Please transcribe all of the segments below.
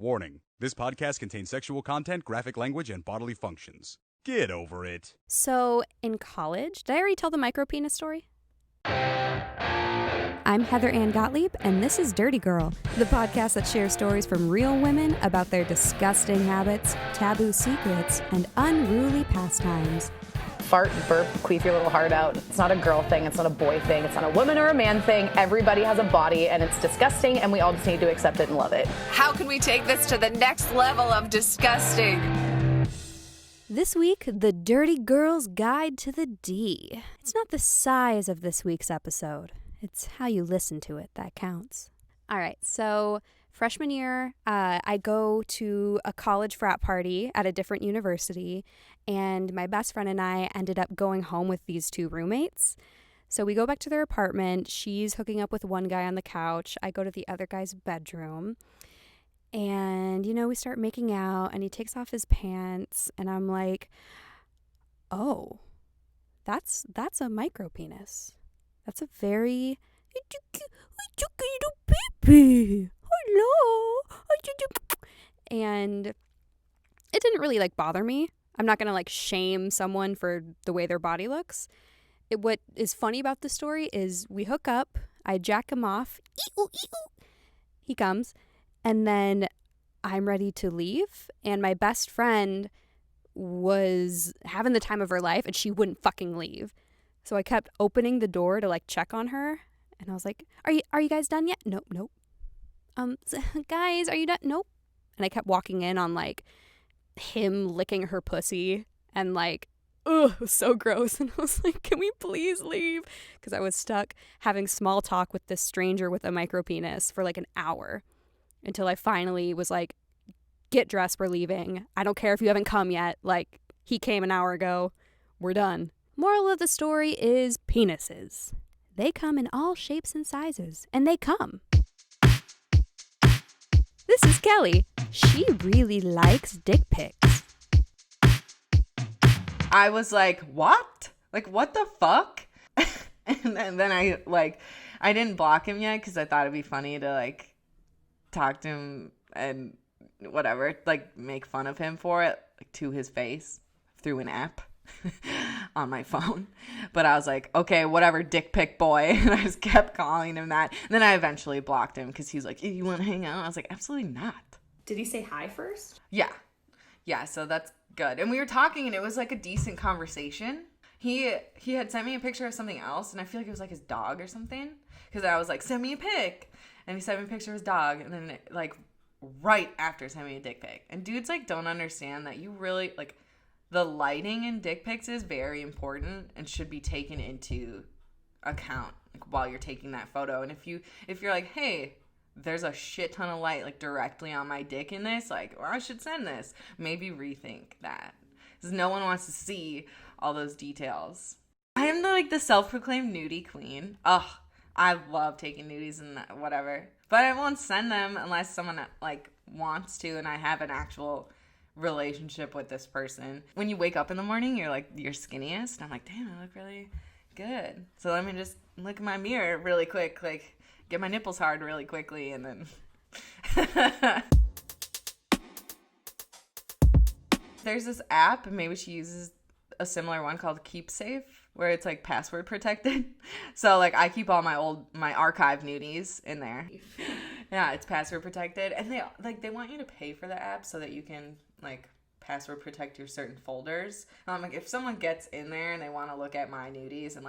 Warning, this podcast contains sexual content, graphic language, and bodily functions. Get over it. So, in college, did I already tell the micropenis story? I'm Heather Ann Gottlieb, and this is Dirty Girl, the podcast that shares stories from real women about their disgusting habits, taboo secrets, and unruly pastimes. Fart, burp, queef your little heart out. It's not a girl thing. It's not a boy thing. It's not a woman or a man thing. Everybody has a body, and it's disgusting, and we all just need to accept it and love it. How can we take this to the next level of disgusting? This week, the Dirty Girl's Guide to the D. It's not the size of this week's episode. It's how you listen to it that counts. All right, so freshman year, I go to a college frat party at a different university, and my best friend and I ended up going home with these two roommates. So we go back to their apartment. She's hooking up with one guy on the couch. I go to the other guy's bedroom. And, we start making out, and he takes off his pants, and I'm like, oh, that's a micropenis. That's a very, baby. Hello. And it didn't really bother me. I'm not going to shame someone for the way their body looks. What is funny about the story is we hook up, I jack him off, he comes, and then I'm ready to leave, and my best friend was having the time of her life, and she wouldn't fucking leave. So I kept opening the door to check on her, and I was like, "Are you guys done yet?" Nope. Guys, are you done? Nope. And I kept walking in on him licking her pussy, and ugh, it was so gross. And I was like, "Can we please leave?" Because I was stuck having small talk with this stranger with a micropenis for an hour, until I finally was like, "Get dressed, we're leaving. I don't care if you haven't come yet. He came an hour ago. We're done." Moral of the story is penises. They come in all shapes and sizes, and they come. This is Kelly. She really likes dick pics. I was like, what? What the fuck? And then I didn't block him yet because I thought it'd be funny to talk to him and whatever, make fun of him for it, to his face through an app on my phone. But I was like, okay, whatever, dick pic boy. And I just kept calling him that. And then I eventually blocked him because he was like, hey, you want to hang out? I was like, absolutely not. Did he say hi first? Yeah, so that's good. And we were talking, and it was a decent conversation. He had sent me a picture of something else, and I feel like it was his dog or something. Because I was like, send me a pic. And he sent me a picture of his dog, and then right after sent me a dick pic. And dudes don't understand that you really the lighting in dick pics is very important and should be taken into account while you're taking that photo. And if you're like, hey, there's a shit ton of light directly on my dick in this, or I should send this, maybe rethink that, because no one wants to see all those details. I am the self-proclaimed nudie queen. Ugh, I love taking nudies and whatever, but I won't send them unless someone wants to and I have an actual relationship with this person. When you wake up in the morning, you're your skinniest, and I'm like, damn, I look really good. So let me just look in my mirror really quick, get my nipples hard really quickly, and then there's this app, and maybe she uses a similar one called Keep Safe, where it's password protected. So I keep all my archive nudies in there. Yeah, it's password protected, and they want you to pay for the app so that you can password protect your certain folders. If someone gets in there and they want to look at my nudies and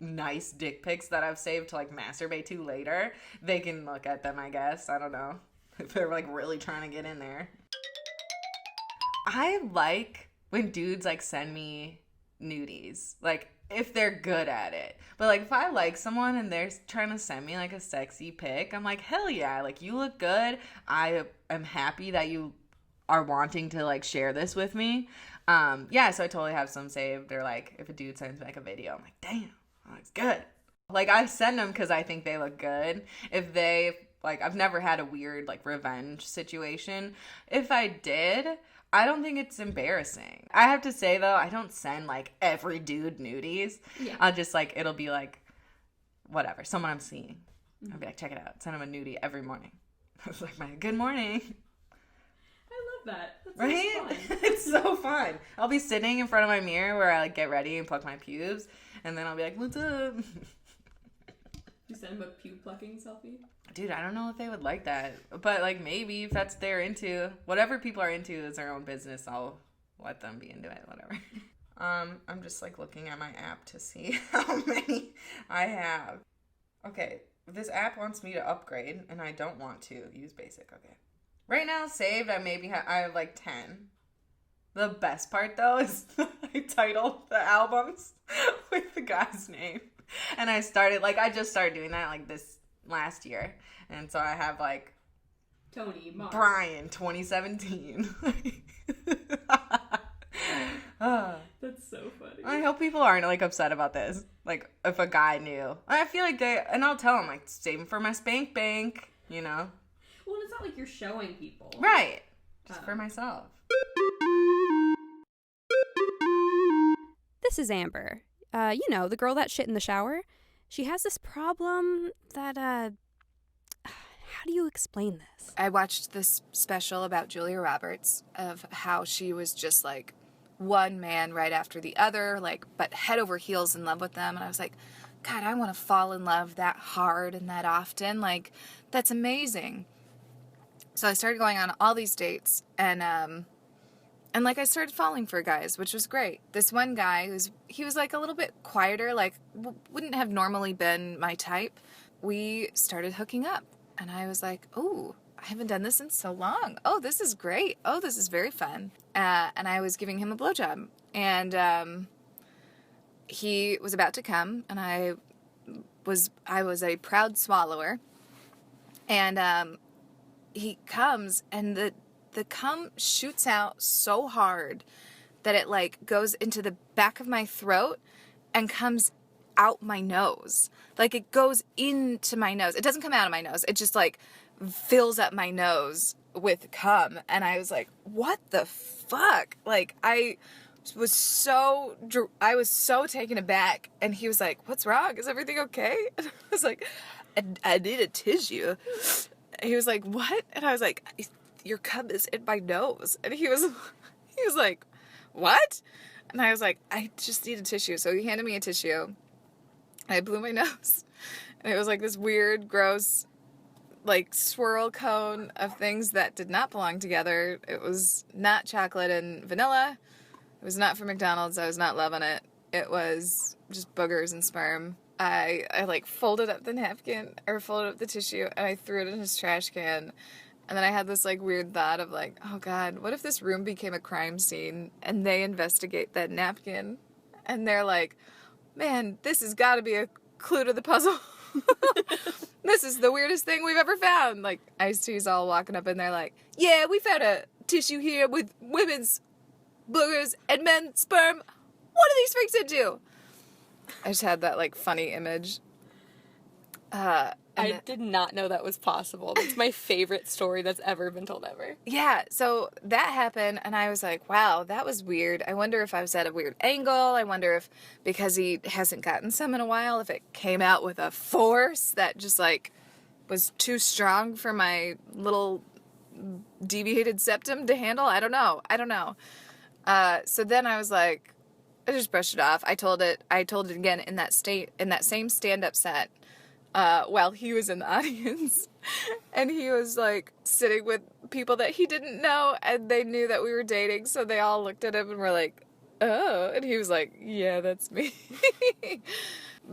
nice dick pics that I've saved to masturbate to later, they can look at them, I guess. I don't know if they're really trying to get in there. I like when dudes send me nudies, if they're good at it. But if I like someone and they're trying to send me a sexy pic, I'm like, hell yeah, you look good. I am happy that you are wanting to share this with me. Yeah, so I totally have some saved. Or if a dude sends me a video, I'm like, damn, that looks good. I send them because I think they look good. If they I've never had a weird revenge situation. If I did, I don't think it's embarrassing. I have to say, though, I don't send, every dude nudies. Yeah. I'll just, it'll be, whatever, someone I'm seeing. I'll be like, check it out. Send him a nudie every morning. I was like, good morning. that. Right? It's so fun. I'll be sitting in front of my mirror where I like get ready and pluck my pubes, and then I'll be like, "What's up?" You send him a pube plucking selfie? Dude, I don't know if they would like that, but like maybe if that's they're into, whatever people are into is their own business. I'll let them be into it, whatever. I'm just like looking at my app to see how many I have. Okay, this app wants me to upgrade, and I don't want to use basic. Okay. Right now, saved, I have like 10. The best part, though, is I titled the albums with the guy's name. And I just started doing that like this last year. And so I have like Tony, Mark. Brian, 2017. That's so funny. I hope people aren't like upset about this. Like if a guy knew. I feel like and I'll tell him like saving for my spank bank, you know? Well, it's not like you're showing people. Right. Just for myself. This is Amber. You know, the girl that shit in the shower. She has this problem that, how do you explain this? I watched this special about Julia Roberts of how she was just like one man right after the other, like, but head over heels in love with them. And I was like, God, I want to fall in love that hard and that often. Like, that's amazing. So I started going on all these dates, and like I started falling for guys, which was great. This one guy, he was like a little bit quieter, like wouldn't have normally been my type. We started hooking up, and I was like, oh, I haven't done this in so long. Oh, this is great. Oh, this is very fun. And I was giving him a blowjob, and he was about to come, and I was a proud swallower, and he comes, and the cum shoots out so hard that it like goes into the back of my throat and comes out my nose. Like it goes into my nose. It doesn't come out of my nose. It just like fills up my nose with cum. And I was like, what the fuck? Like I was so taken aback. And he was like, what's wrong? Is everything okay? And I was like, I need a tissue. He was like, what? And I was like, your cum is in my nose. And he was like, what? And I was like, I just need a tissue. So he handed me a tissue. I blew my nose. And it was like this weird, gross, like swirl cone of things that did not belong together. It was not chocolate and vanilla. It was not from McDonald's. I was not loving it. It was just boogers and sperm. I like folded up the napkin or folded up the tissue and I threw it in his trash can. And then I had this like weird thought of like, oh God, what if this room became a crime scene and they investigate that napkin and they're like, man, this has got to be a clue to the puzzle. This is the weirdest thing we've ever found. Like Ice-T's all walking up in there like, yeah, we found a tissue here with women's boogers and men's sperm. What are these freaks into? I just had that, like, funny image. I did not know that was possible. That's my favorite story that's ever been told ever. Yeah, so that happened, and I was like, wow, that was weird. I wonder if I was at a weird angle. I wonder if, because he hasn't gotten some in a while, if it came out with a force that just, like, was too strong for my little deviated septum to handle. I don't know. So then I was like, I just brushed it off. I told it again in that same stand-up set while he was in the audience. And he was like sitting with people that he didn't know and they knew that we were dating. So they all looked at him and were like, oh. And he was like, yeah, that's me.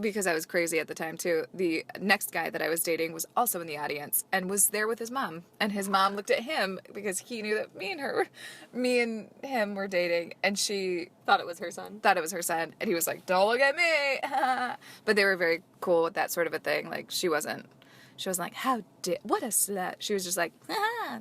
Because I was crazy at the time too. The next guy that I was dating was also in the audience and was there with his mom. And his mom looked at him because he knew that me and him were dating. And she Thought it was her son. And he was like, don't look at me. But they were very cool with that sort of a thing. Like she wasn't like, what a slut. She was just like,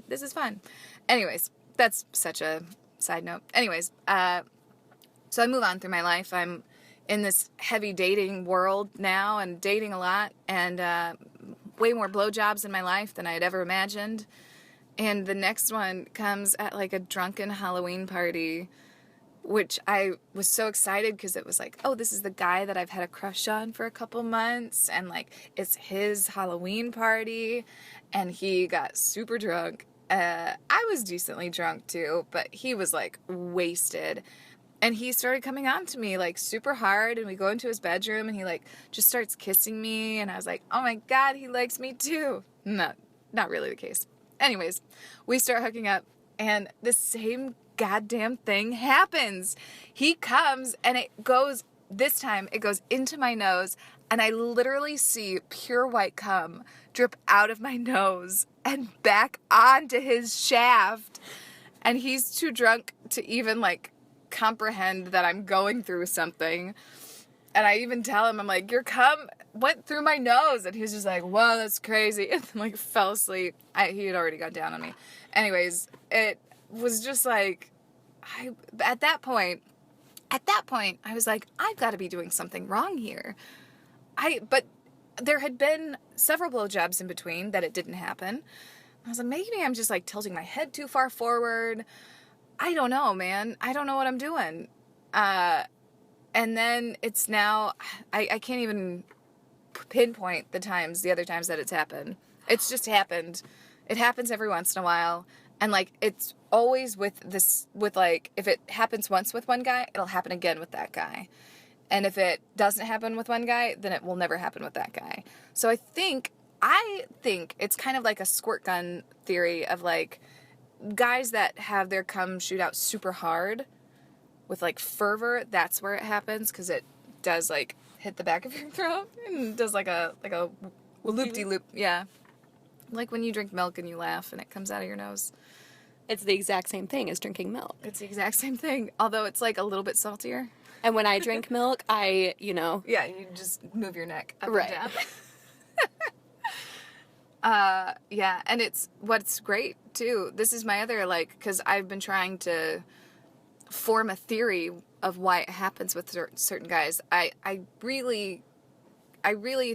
this is fun. Anyways, that's such a side note. Anyways, so I move on through my life. I'm in this heavy dating world now and dating a lot and way more blowjobs in my life than I had ever imagined. And the next one comes at like a drunken Halloween party, which I was so excited because it was like, oh, this is the guy that I've had a crush on for a couple months. And like, it's his Halloween party. And he got super drunk I was decently drunk too, but he was like wasted. And he started coming on to me like super hard, and we go into his bedroom and he like just starts kissing me, and I was like, oh my God, he likes me too. Not really the case. Anyways, we start hooking up and the same goddamn thing happens. He comes and this time it goes into my nose, and I literally see pure white cum drip out of my nose and back onto his shaft. And he's too drunk to even like comprehend that I'm going through something. And I even tell him, I'm like, your cum went through my nose. And he's just like, whoa, that's crazy. And like fell asleep. He had already got down on me. Anyways, it was just like, at that point, I was like, I've got to be doing something wrong here. But there had been several blowjobs in between that it didn't happen. I was like, maybe I'm just like tilting my head too far forward. I don't know, man. I don't know what I'm doing. And then it's now, I can't even pinpoint the other times that it's happened. It's just happened. It happens every once in a while. And like, it's always with like, if it happens once with one guy, it'll happen again with that guy. And if it doesn't happen with one guy, then it will never happen with that guy. So I think it's kind of like a squirt gun theory of like, guys that have their cum shoot out super hard with like fervor, that's where it happens, because it does like hit the back of your throat and does like a loop-de-loop. Yeah, like when you drink milk and you laugh and it comes out of your nose. It's the exact same thing as drinking milk. It's the exact same thing, although it's like a little bit saltier. And when I drink milk, yeah, you just move your neck up right. and down. Yeah, and what's great too, this is my other, like, because I've been trying to form a theory of why it happens with certain guys. I really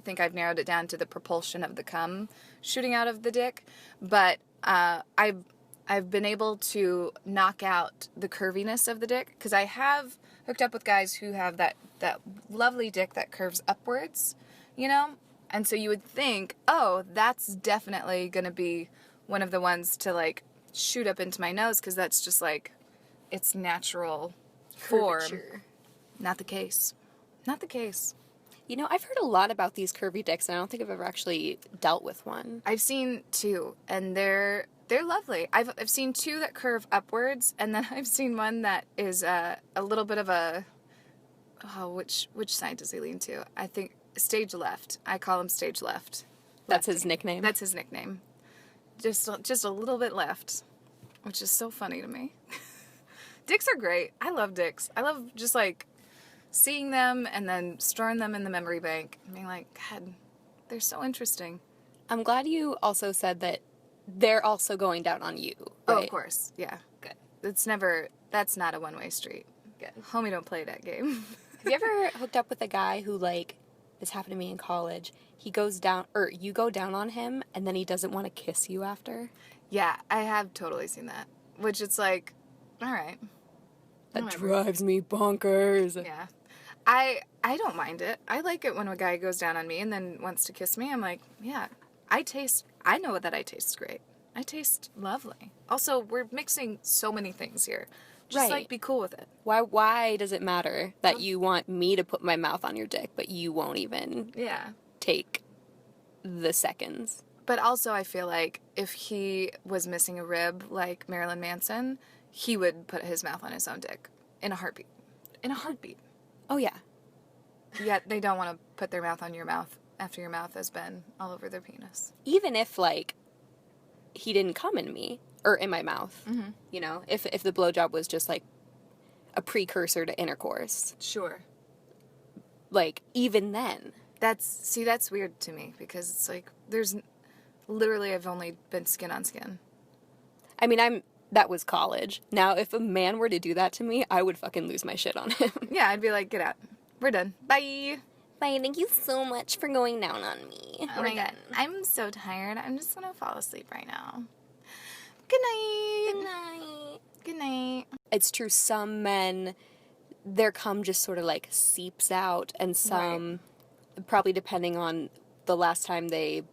think I've narrowed it down to the propulsion of the cum shooting out of the dick, but I've been able to knock out the curviness of the dick, because I have hooked up with guys who have that lovely dick that curves upwards, you know? And so you would think, oh, that's definitely going to be one of the ones to, like, shoot up into my nose, because that's just, like, its natural form. Curvature. Not the case. Not the case. You know, I've heard a lot about these curvy dicks, and I don't think I've ever actually dealt with one. I've seen two, and they're lovely. I've seen two that curve upwards, and then I've seen one that is a little bit of a... Oh, which side does he lean to? I think... Stage left. I call him stage left. That's his nickname? That's his nickname. Just a little bit left, which is so funny to me. Dicks are great. I love dicks. I love just, like, seeing them and then storing them in the memory bank and being like, God, they're so interesting. I'm glad you also said that they're also going down on you. Right? Oh, right? of course. Yeah. Good. That's not a one-way street. Good. Homie don't play that game. Have you ever hooked up with a guy who, like, this happened to me in college, he goes down, or you go down on him, and then he doesn't want to kiss you after? Yeah, I have totally seen that. Which it's like, all right. That Whatever. drives me bonkers. Yeah. I don't mind it. I like it when a guy goes down on me and then wants to kiss me. I'm like, yeah, I know that I taste great. I taste lovely. Also, we're mixing so many things here. Just, right. like, be cool with it. Why does it matter that you want me to put my mouth on your dick, but you won't even take the seconds? But also, I feel like if he was missing a rib like Marilyn Manson, he would put his mouth on his own dick in a heartbeat. In a heartbeat. Oh, yeah. Yet they don't want to put their mouth on your mouth after your mouth has been all over their penis. Even if, like, he didn't come in me. Or in my mouth, mm-hmm. You know, if the blowjob was just, like, a precursor to intercourse. Sure. Like, even then. That's weird to me, because it's like, I've only been skin on skin. I mean, that was college. Now, if a man were to do that to me, I would fucking lose my shit on him. Yeah, I'd be like, get out. We're done. Bye. Bye, thank you so much for going down on me. Oh my God. I'm so tired. I'm just gonna fall asleep right now. Good night. Good night. Good night. It's true, some men, their cum just sort of, like, seeps out, and some, probably depending on the last time they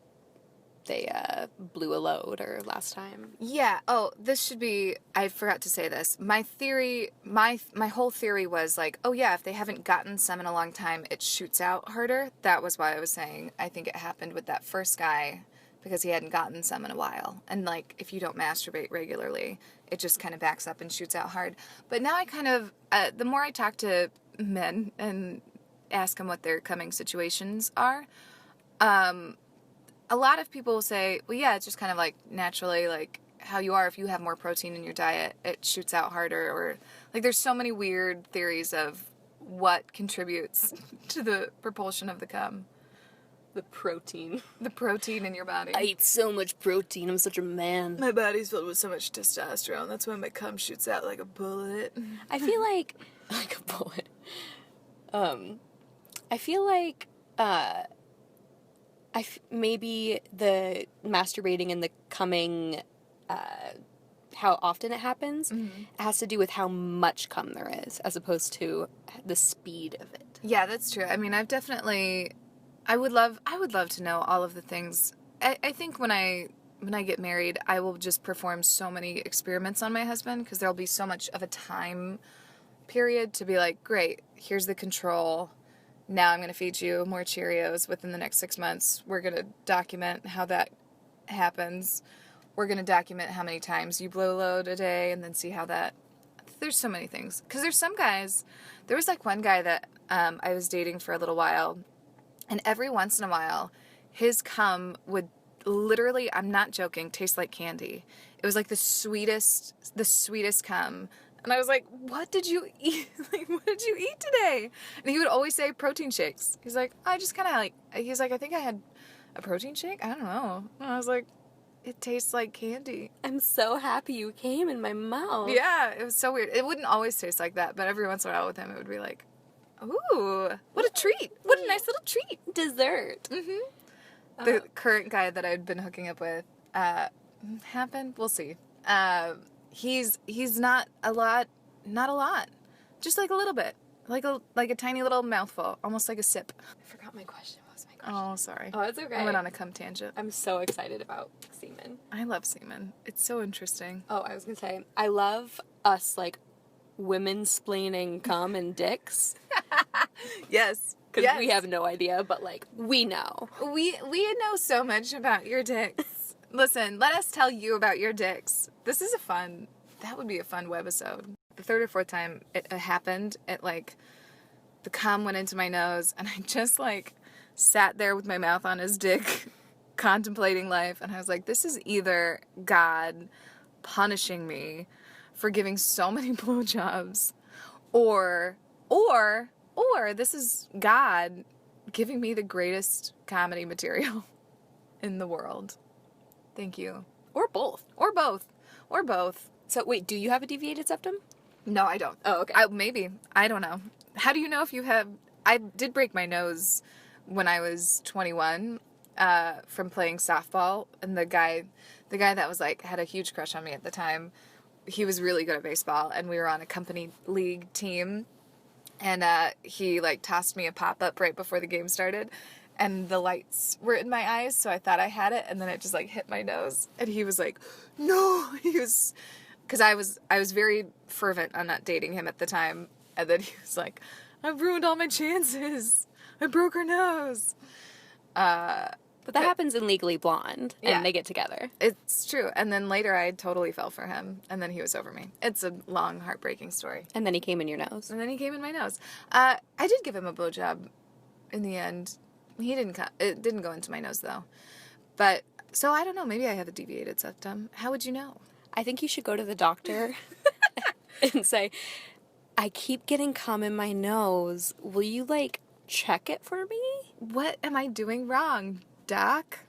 they blew a load or last time. Yeah. Oh, this should be, I forgot to say this. My theory, my whole theory was like, oh yeah, if they haven't gotten some in a long time, it shoots out harder. That was why I was saying I think it happened with that first guy because he hadn't gotten some in a while. And like, if you don't masturbate regularly, it just kind of backs up and shoots out hard. But now I kind of, the more I talk to men and ask them what their coming situations are, a lot of people will say, well, yeah, it's just kind of like naturally like how you are. If you have more protein in your diet, it shoots out harder. Or like there's so many weird theories of what contributes to the propulsion of the cum. The protein. The protein in your body. I eat so much protein. I'm such a man. My body's filled with so much testosterone. That's why my cum shoots out like a bullet. I feel like a bullet. I feel like maybe the masturbating and the coming, how often it happens, has to do with how much cum there is, as opposed to the speed of it. Yeah, that's true. I mean, I would love to know all of the things. I think when I get married, I will just perform so many experiments on my husband because there'll be so much of a time period to be like, great, here's the control. Now I'm going to feed you more Cheerios within the next 6 months. We're going to document how that happens. We're going to document how many times you blow load a day and then see how that... There's so many things. Because there's some guys... There was like one guy that I was dating for a little while, and every once in a while, his cum would literally, I'm not joking, taste like candy. It was like the sweetest cum. And I was like, what did you eat? Like, what did you eat today? And he would always say protein shakes. He's like, I just kind of like, he's like, I think I had a protein shake. I don't know. And I was like, it tastes like candy. I'm so happy you came in my mouth. Yeah, it was so weird. It wouldn't always taste like that, but every once in a while with him, it would be like, ooh, what a treat. What a nice little treat. Dessert. Mm-hmm. The current guy that I'd been hooking up with happened. We'll see. He's not a lot, just like a little bit, like a tiny little mouthful, almost like a sip. I forgot my question. What was my question? Oh, sorry. Oh, it's okay. I went on a cum tangent. I'm so excited about semen. I love semen. It's so interesting. Oh, I was gonna say, I love us like women splaining cum and dicks. Yes. Because we have no idea, but like we know. We know so much about your dicks. Listen, let us tell you about your dicks. That would be a fun webisode. The third or fourth time it happened, the cum went into my nose, and I just, sat there with my mouth on his dick, contemplating life, and I was like, this is either God punishing me for giving so many blowjobs, or this is God giving me the greatest comedy material in the world. Thank you. Or both. Or both. So, wait, do you have a deviated septum? No, I don't. Oh, okay. Maybe. I don't know. How do you know if you have... I did break my nose when I was 21 from playing softball. And the guy that was, had a huge crush on me at the time, he was really good at baseball. And we were on a company league team. And he, tossed me a pop-up right before the game started. And the lights were in my eyes, so I thought I had it, and then it just, hit my nose. And he was like, no! Because I was very fervent on not dating him at the time. And then he was like, I've ruined all my chances. I broke her nose. But that happens in Legally Blonde, and they get together. It's true. And then later I totally fell for him, and then he was over me. It's a long, heartbreaking story. And then he came in your nose. And then he came in my nose. I did give him a blowjob in the end. It didn't go into my nose, though. But, so I don't know. Maybe I have a deviated septum. How would you know? I think you should go to the doctor and say, I keep getting cum in my nose. Will you, check it for me? What am I doing wrong, Doc?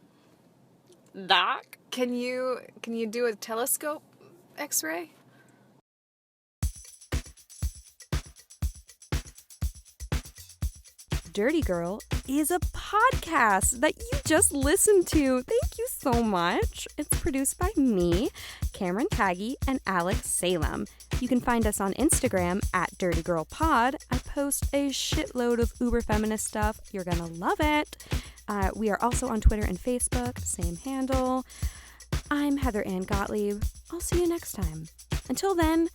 Doc? Can you do a telescope x-ray? Dirty Girl is a podcast that you just listened to. Thank you so much. It's produced by me, Cameron Tagge, and Alex Salem. You can find us on Instagram at Dirty Girl Pod. I post a shitload of uber feminist stuff. You're gonna love it. We are also on Twitter and Facebook, same handle. I'm Heather Ann Gottlieb. I'll see you next time. Until then,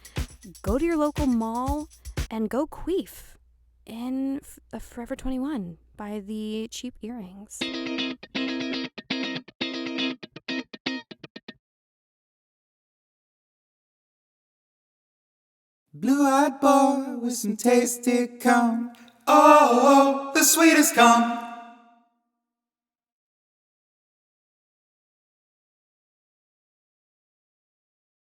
go to your local mall and go queef in a Forever 21 by the cheap earrings. Blue-eyed boy with some tasty cum. Oh, the sweetest cum.